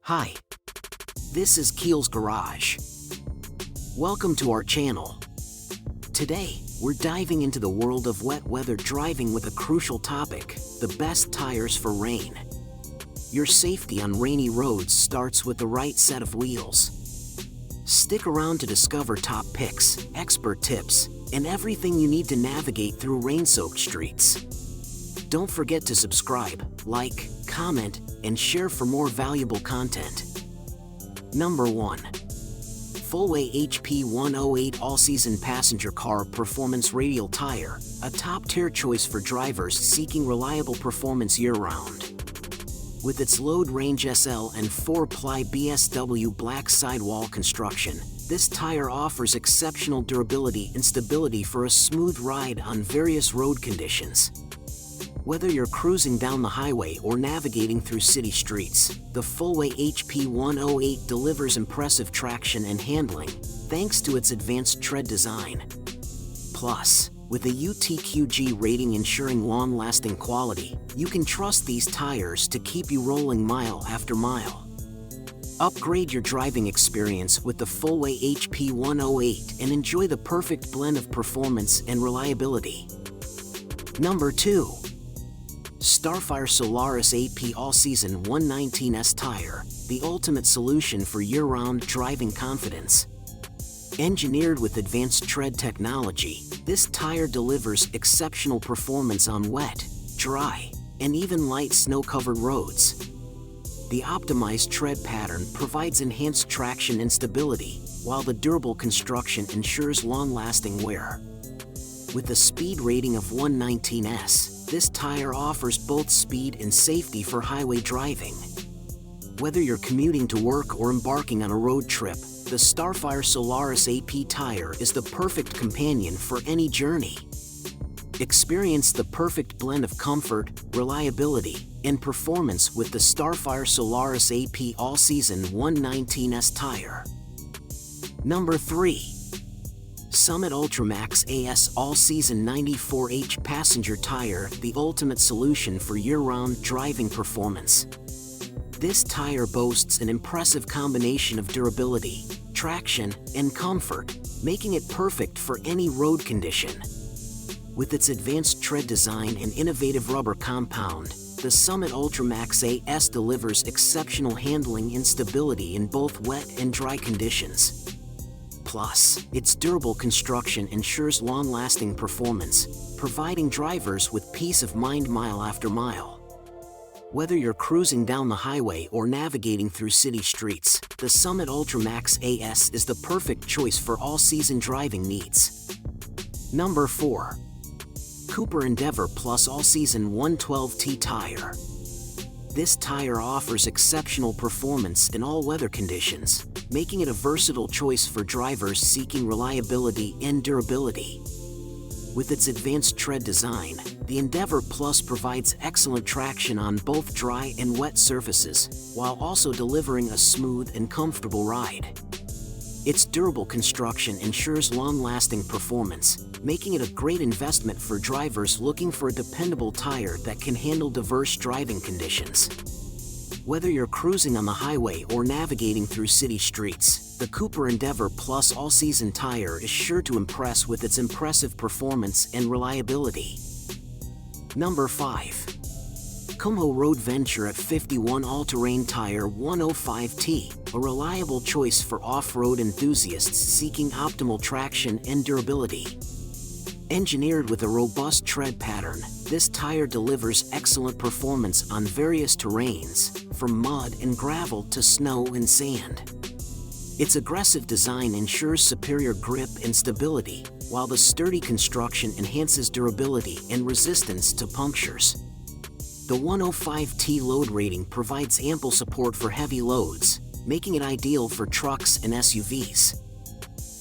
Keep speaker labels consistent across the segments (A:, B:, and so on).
A: Hi, this is Keel's Garage. Welcome to our channel. Today, we're diving into the world of wet weather driving with a crucial topic: the best tires for rain. Your safety on rainy roads starts with the right set of wheels. Stick around to discover top picks, expert tips, and everything you need to navigate through rain-soaked streets. Don't forget to subscribe, like, comment, and share for more valuable content. Number 1. Fullway HP 108 All-Season Passenger Car Performance Radial Tire, a top-tier choice for drivers seeking reliable performance year-round. With its load range SL and 4-ply BSW black sidewall construction, this tire offers exceptional durability and stability for a smooth ride on various road conditions. Whether you're cruising down the highway or navigating through city streets, the Fullway HP 108 delivers impressive traction and handling, thanks to its advanced tread design. Plus, with a UTQG rating ensuring long-lasting quality, you can trust these tires to keep you rolling mile after mile. Upgrade your driving experience with the Fullway HP 108 and enjoy the perfect blend of performance and reliability. Number 2. Starfire Solaris AP All-Season 119S Tire, the ultimate solution for year-round driving confidence. Engineered with advanced tread technology, this tire delivers exceptional performance on wet, dry, and even light snow-covered roads. The optimized tread pattern provides enhanced traction and stability, while the durable construction ensures long-lasting wear. With a speed rating of 119S, this tire offers both speed and safety for highway driving. Whether you're commuting to work or embarking on a road trip, the Starfire Solaris AP tire is the perfect companion for any journey. Experience the perfect blend of comfort, reliability, and performance with the Starfire Solaris AP All-Season 119S tire. Number 3. Summit Ultramax AS All-Season 94H Passenger Tire, the ultimate solution for year-round driving performance. This tire boasts an impressive combination of durability, traction, and comfort, making it perfect for any road condition. With its advanced tread design and innovative rubber compound, the Summit Ultramax AS delivers exceptional handling and stability in both wet and dry conditions. Plus, its durable construction ensures long-lasting performance, providing drivers with peace of mind mile after mile. Whether you're cruising down the highway or navigating through city streets, the Summit Ultramax AS is the perfect choice for all-season driving needs. Number 4. Cooper Endeavor Plus All-Season 112T Tire. This tire offers exceptional performance in all weather conditions, making it a versatile choice for drivers seeking reliability and durability. With its advanced tread design, the Endeavor Plus provides excellent traction on both dry and wet surfaces, while also delivering a smooth and comfortable ride. Its durable construction ensures long-lasting performance, making it a great investment for drivers looking for a dependable tire that can handle diverse driving conditions. Whether you're cruising on the highway or navigating through city streets, the Cooper Endeavor Plus All-Season tire is sure to impress with its impressive performance and reliability. Number 5. Kumho Road Venture at 51 All-Terrain Tire 105T, a reliable choice for off-road enthusiasts seeking optimal traction and durability. Engineered with a robust tread pattern, this tire delivers excellent performance on various terrains, from mud and gravel to snow and sand. Its aggressive design ensures superior grip and stability, while the sturdy construction enhances durability and resistance to punctures. The 105T load rating provides ample support for heavy loads, making it ideal for trucks and SUVs.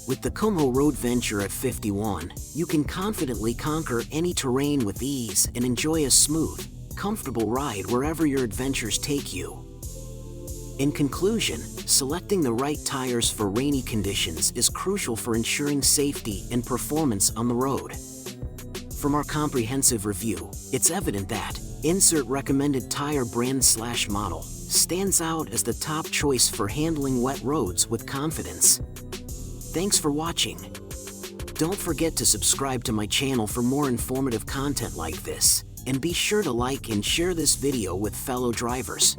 A: With the Kumho Road Venture at 51, you can confidently conquer any terrain with ease and enjoy a smooth, comfortable ride wherever your adventures take you. In conclusion, selecting the right tires for rainy conditions is crucial for ensuring safety and performance on the road. From our comprehensive review, it's evident that insert recommended tire brand/model stands out as the top choice for handling wet roads with confidence. Thanks for watching. Don't forget to subscribe to my channel for more informative content like this, and be sure to like and share this video with fellow drivers.